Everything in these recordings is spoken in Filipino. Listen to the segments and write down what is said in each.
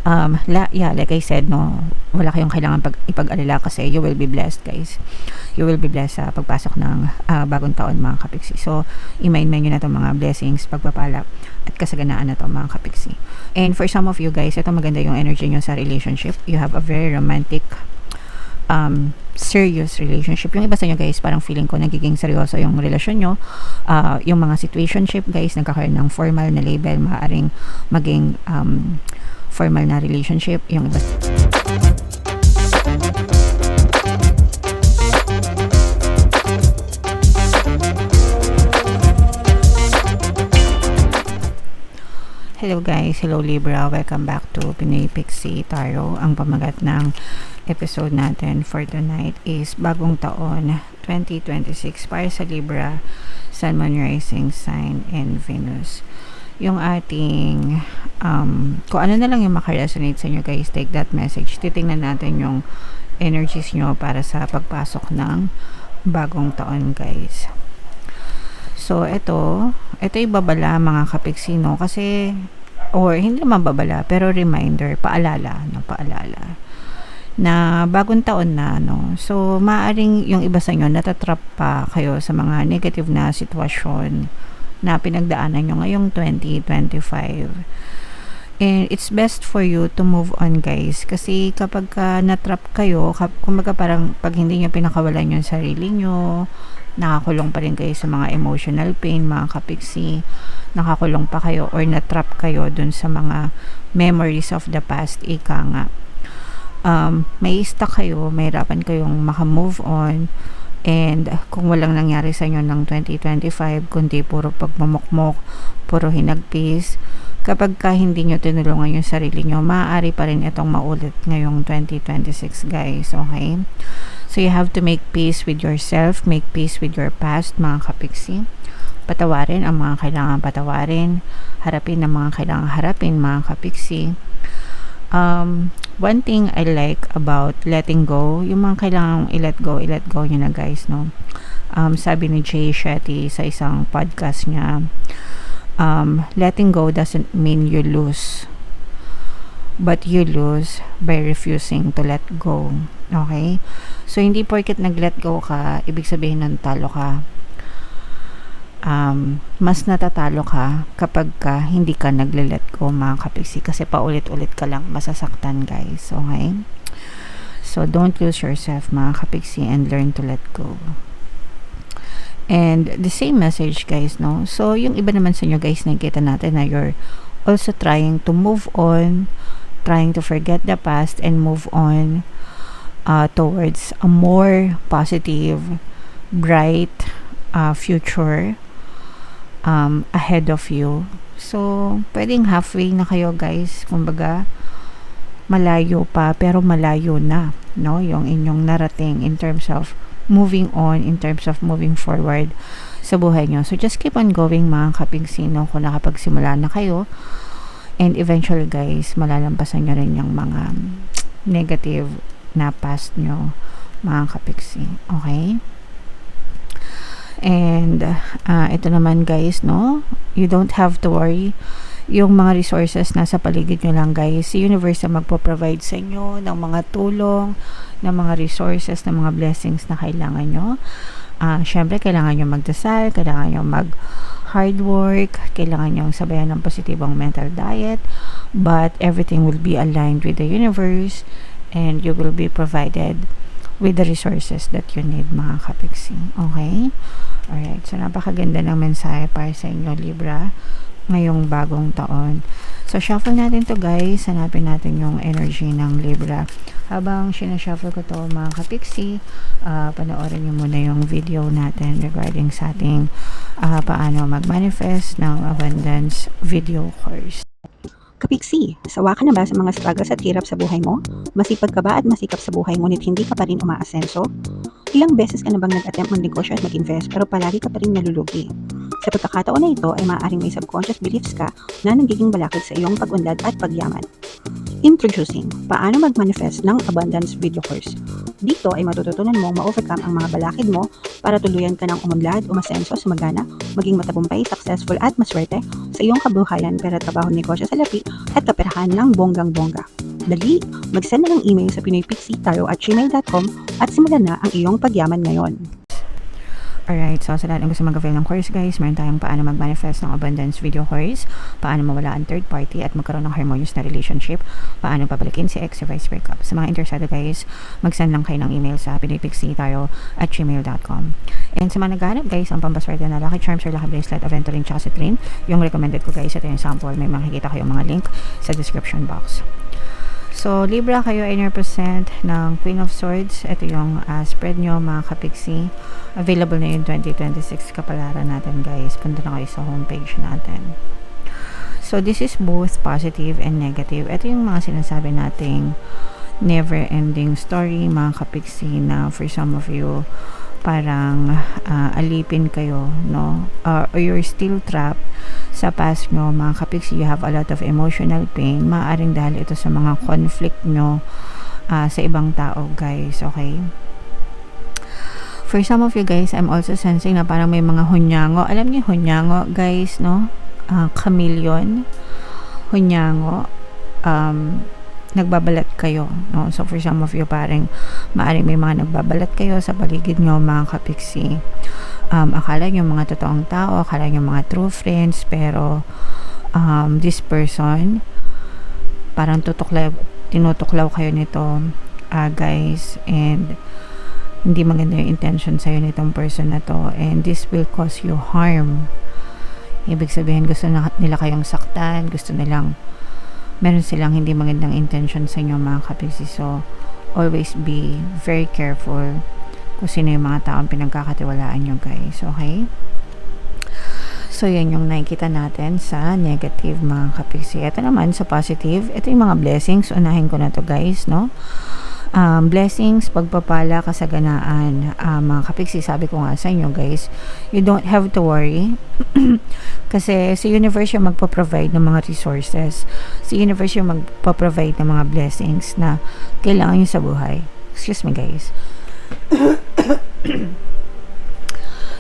Like I said, no, wala kayong kailangan ipag-alala kasi you will be blessed, guys. You will be blessed sa pagpasok ng bagong taon, mga kapiksi. So, i-main-main nyo na itong mga blessings, pagpapala, at kasaganaan na ito, mga kapiksi. And for some of you guys, ito maganda yung energy nyo sa relationship. You have a very romantic, serious relationship. Yung iba sa inyo, guys, parang feeling ko nagiging seryoso yung relasyon nyo. Yung mga situationship, guys, nagkakaroon ng formal na label, maaaring maging formal na relationship. Yung iba Hello guys, hello Libra, welcome back to Pinoy Pixie Tarot. Ang pamagat ng episode natin for tonight is bagong taon 2026 para sa Libra, Sun, Moon, Rising Sign, and Venus. Yung ating kung ano na lang yung makaresonate sa inyo, guys, take that message. Titingnan natin yung energies nyo para sa pagpasok ng bagong taon, guys. So, ito ibabala, mga kapiksino, kasi, or hindi naman babala, pero reminder, paalala, na bagong taon na, no? So, maaring yung iba sa inyo, natatrap pa kayo sa mga negative na sitwasyon na pinagdaanan nyo ngayong 2025. And it's best for you to move on, guys, kasi kapag natrap kayo, kumbaga parang pag hindi nyo pinakawalan yung sarili nyo, nakakulong pa rin kayo sa mga emotional pain, mga kapiksi, nakakulong pa kayo or natrap kayo dun sa mga memories of the past, ika nga. May stuck kayo, may hirapan kayong makamove on, and kung walang nangyari sa inyo ng 2025, kundi puro pagmamokmok, puro hinagpis, kapag hindi nyo tinulungan yung sarili nyo, maaari pa rin itong maulit ngayong 2026, guys, okay? So, you have to make peace with yourself, make peace with your past, mga kapiksi. Patawarin ang mga kailangan patawarin, harapin ang mga kailangan harapin, mga kapiksi. One thing I like about letting go, yung mga kailangan i-let go nyo na, guys, no? Sabi ni Jay Shetty sa isang podcast niya, letting go doesn't mean you lose, but you lose by refusing to let go. Okay? So, hindi porket nag-let go ka, ibig sabihin ng talo ka. Mas natatalo ka kapag hindi ka nagle-let go, mga kapiksi, kasi paulit-ulit ka lang masasaktan, guys. Okay? So, don't lose yourself, mga kapiksi, and learn to let go. And the same message, guys, no? So, yung iba naman sa inyo, guys, nakikita natin na you're also trying to move on, trying to forget the past and move on towards a more positive, bright future ahead of you. So, pwedeng halfway na kayo, guys. Kumbaga, malayo pa, pero malayo na, no? Yung inyong narating in terms of moving on, in terms of moving forward sa buhay nyo. So, just keep on going, mga kapiksino, kung nakapagsimula na kayo. And eventually, guys, malalampasan nyo rin yung mga negative na past nyo, mga kapiksi. Okay? And ito naman, guys, no? You don't have to worry. Yung mga resources nasa paligid nyo lang, guys. Si universe na magpo-provide sa inyo ng mga tulong, ng mga resources, ng mga blessings na kailangan nyo. Syempre, kailangan nyo magdasal, kailangan nyo mag-hard work, kailangan nyo sabayan ng positibong mental diet, but everything will be aligned with the universe, and you will be provided with the resources that you need, mga kapiksi. Okay? Alright. So, napakaganda ng mensahe para sa inyo, Libra, ngayong bagong taon. So, shuffle natin to, guys. Hanapin natin yung energy ng Libra. Habang sinashuffle ko to, mga kapiksi, panoorin nyo muna yung video natin regarding sa ating paano mag-manifest ng abundance video course. Kapiksi, sawa ka na ba sa mga struggles at hirap sa buhay mo? Masipag ka ba at masikap sa buhay ngunit hindi ka pa rin umaasenso? Ilang beses ka na bang nag-attempt mag-negosyo at mag-invest pero palagi ka pa rin nalulugi? Sa pagkakataon na ito ay maaaring may subconscious beliefs ka na nagiging balakid sa iyong pag-unlad at pagyaman. Introducing, paano mag-manifest ng abundance video course. Dito ay matututunan mong ma-overcome ang mga balakid mo para tuluyan ka ng umunlad, umasenso, sumagana, maging matagumpay, successful at maswerte sa iyong kabuhayan, pera, trabaho, negosyo, salapi at kaperahan ng bonggang-bongga. Dali! Mag-send na ng email sa pinoypixietarot@gmail.com at simulan na ang iyong pagyaman ngayon. Alright, so sa lahat ng gusto mag-avail ng course guys, meron tayong paano mag-manifest ng abundance video course, paano mawala ang third party at magkaroon ng harmonious na relationship, paano papalikin si ex or vice breakup. Sa mga interesado guys, mag-send lang kayo ng email sa pinoypixietarot@gmail.com. And sa mga naghahanap guys, ang pampaswerte na Lucky Charms or Lucky Bracelet, Aventurine, tsaka Citrine, yung recommended ko guys, ito yung sample, may makikita kayong mga link sa description box. So, Libra kayo ay represent ng Queen of Swords. Ito yung spread nyo mga kapixie. Available na yung 2026 kapalaran natin guys. Punta na kayo sa homepage natin. So, this is both positive and negative. Ito yung mga sinasabi nating never-ending story mga kapixie na for some of you parang alipin kayo, no? Or you're still trapped sa past nyo, mga kapixie. You have a lot of emotional pain. Maaring dahil ito sa mga conflict nyo sa ibang tao, guys. Okay? For some of you guys, I'm also sensing na parang may mga hunyango. Alam niyo hunyango, guys, no? Chameleon. Hunyango. Nagbabalat kayo, no? So for some of you parang maaring may mga nagbabalat kayo sa paligid nyo mga kapixie. Akala nyo mga totoong tao, akala nyo mga true friends, pero this person parang tinutuklaw kayo nito guys, and hindi maganda yung intention sa'yo nitong person na to, and this will cause you harm. Ibig sabihin gusto nila kayong saktan, gusto nilang meron silang hindi magandang intention sa inyo mga kapixie. So always be very careful kung sino yung mga taong pinagkakatiwalaan nyo guys. Okay? So yan yung nakikita natin sa negative mga kapixie. Ito naman sa positive, ito yung mga blessings. Unahin ko na to guys, no? Blessings, pagpapala, kasaganaan, mga kapixie. Sabi ko nga sa inyo guys, you don't have to worry kasi si universe yung magpo-provide ng mga resources, si universe yung magpo-provide ng mga blessings na kailangan nyo sa buhay. Excuse me guys.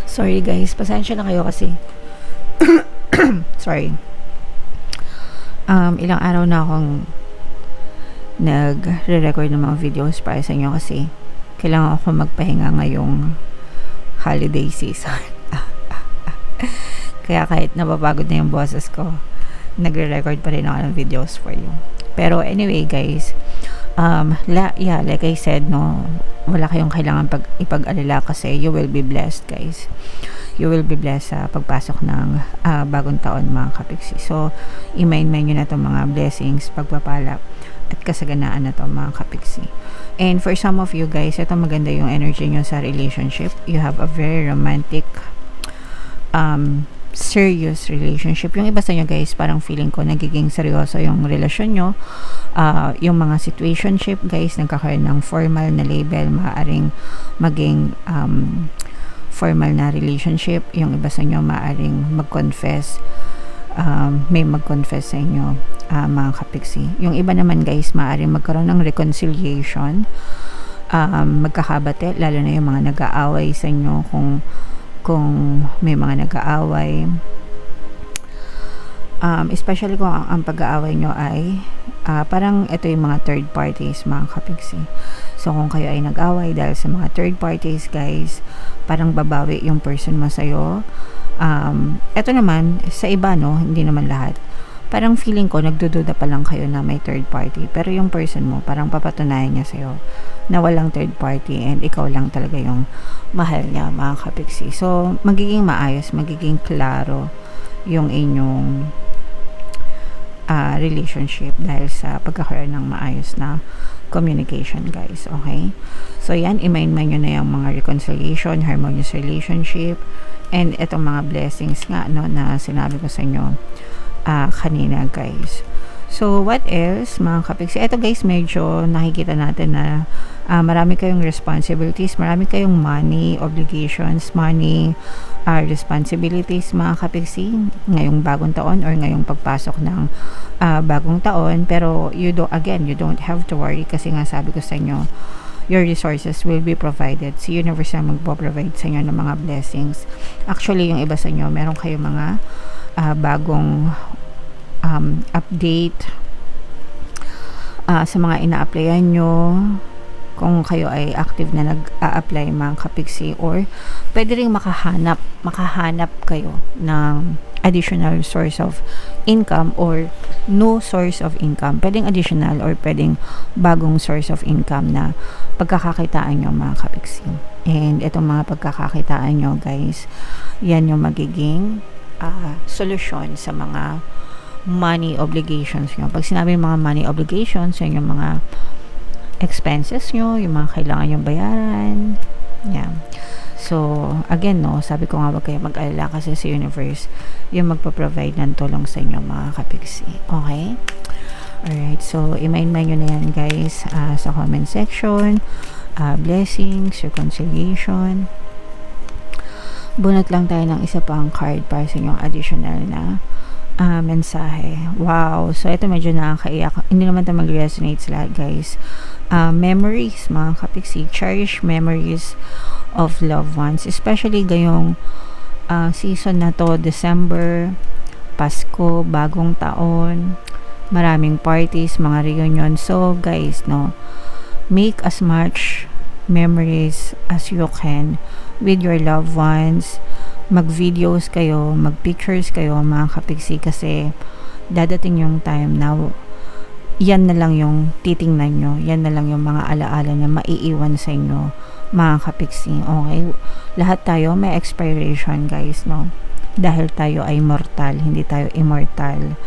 Sorry guys, pasensya na kayo kasi sorry, ilang araw na akong nagre-record ng mga videos para sa inyo kasi kailangan ako magpahinga ngayong holiday season. Kaya kahit napapagod na yung boses ko, nagre-record pa rin ako ng videos for you. Pero anyway guys, like I said, no, wala kayong kailangan ipag-alala kasi you will be blessed guys. You will be blessed sa pagpasok ng bagong taon mga kapixie. So, i-main-main nyo na itong mga blessings, pagpapala at kasaganaan na to mga kapixie. And for some of you guys, ito maganda yung energy nyo sa relationship. You have a very romantic serious relationship. Yung iba sa inyo guys, parang feeling ko nagiging seryoso yung relasyon nyo. Yung mga situationship guys, nagkakaroon ng formal na label, maaaring maging formal na relationship. Yung iba sa inyo maaaring mag-confess, may mag-confess sa inyo mga kapixie. Yung iba naman guys, maaaring magkaroon ng reconciliation, magkakabate, lalo na yung mga nag-aaway sa inyo, kung may mga nag-aaway, especially kung ang pag-aaway nyo ay parang ito yung mga third parties mga kapixie. So kung kayo ay nag-aaway dahil sa mga third parties guys, parang babawi yung person mo sa'yo. Ito naman sa iba, no, hindi naman lahat, parang feeling ko nagdududa pa lang kayo na may third party, pero yung person mo parang papatunayan niya sa'yo na walang third party and ikaw lang talaga yung mahal niya mga kapixie. So magiging maayos, magiging klaro yung inyong relationship dahil sa pagkakaroon ng maayos na communication guys. Okay, so yan, i-main-main nyo na yung mga reconciliation, harmonious relationship, and itong mga blessings nga, no, na sinabi ko sa inyo kanina guys. So what else mga kapixie? Ito guys, medyo nakikita natin na marami kayong responsibilities, marami kayong money obligations, money responsibilities mga kapixie ngayong bagong taon or ngayong pagpasok ng bagong taon. Pero you don't have to worry kasi nga sabi ko sa inyo, your resources will be provided. Si universe na magpo-provide sa inyo ng mga blessings. Actually, yung iba sa inyo, meron kayong mga bagong update, sa mga ina-applyan nyo, kung kayo ay active na nag-a-apply mga kapiksi, or pwede rin makahanap kayo ng additional source of income or no source of income. Pwedeng additional or pwedeng bagong source of income na pagkakakitaan nyo mga kapiksi. And itong mga pagkakakitaan nyo guys, yan yung magiging solusyon sa mga money obligations nyo. Pag sinabi mga money obligations, yan yung mga expenses nyo, yung mga kailangan yung bayaran. Yan. So, again, no, sabi ko nga wag kayo mag-alala kasi si universe yung magpa-provide ng tulong sa inyo mga kapiksi. Okay? Alright, so i-mind nyo na yan guys sa comment section. Blessings, reconciliation. Bunot lang tayo ng isa pang card para sa inyong additional na mensahe. Wow! So, ito medyo nakakaiyak. Hindi naman ito mag-resonate sa lahat guys. Memories, mga kapiksi. Cherish memories of loved ones. Especially gayong season na to, December, Pasko, bagong taon, maraming parties, mga reunion. So, guys, no, make as much memories as you can with your loved ones. Mag-videos kayo, mag-pictures kayo mga kapiksi, kasi dadating yung time na yan na lang yung titingnan nyo, yan na lang yung mga alaala na maiiwan sa inyo mga kapiksi. Okay? Lahat tayo may expiration guys, no? Dahil tayo ay mortal, hindi tayo immortal.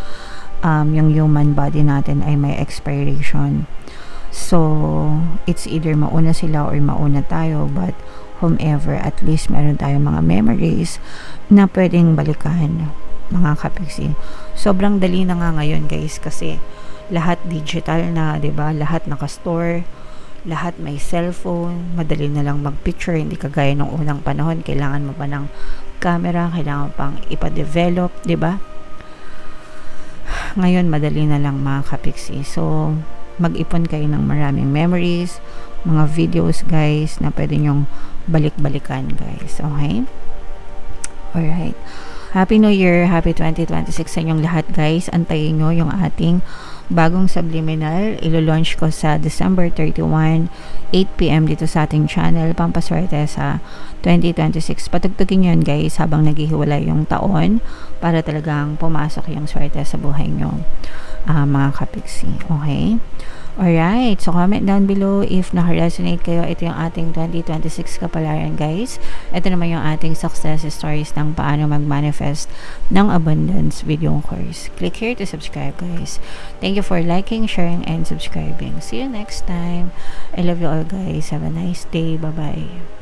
Yung human body natin ay may expiration. So, it's either mauna sila or mauna tayo, but whomever, at least meron tayong mga memories na pwedeng balikan mga kapiksi. Sobrang dali na nga ngayon guys, kasi lahat digital na, 'di ba? Lahat naka-store, lahat may cellphone, madali na lang mag-picture, hindi kagaya nung unang panahon, kailangan mo pa ng camera, kailangan pang ipa-develop, 'di ba? Ngayon madali na lang mga kapiksi. So, mag-ipon kayo ng maraming memories, mga videos guys na pwede nyong balik-balikan guys. Okay? Alright. Happy New Year, Happy 2026 sa inyong lahat guys. Antayin nyo yung ating bagong subliminal. Ilo-launch ko sa December 31, 8 PM dito sa ating channel, Pampaswerte sa 2026. Patugtugin yun guys habang naghihiwalay yung taon para talagang pumasok yung swerte sa buhay nyo mga kapiksi. Okay? Alright, so comment down below if naka-resonate kayo. Ito yung ating 2026 kapalaran guys. Ito naman yung ating success stories ng paano mag-manifest ng abundance video course. Click here to subscribe guys. Thank you for liking, sharing, and subscribing. See you next time. I love you all guys. Have a nice day. Bye-bye.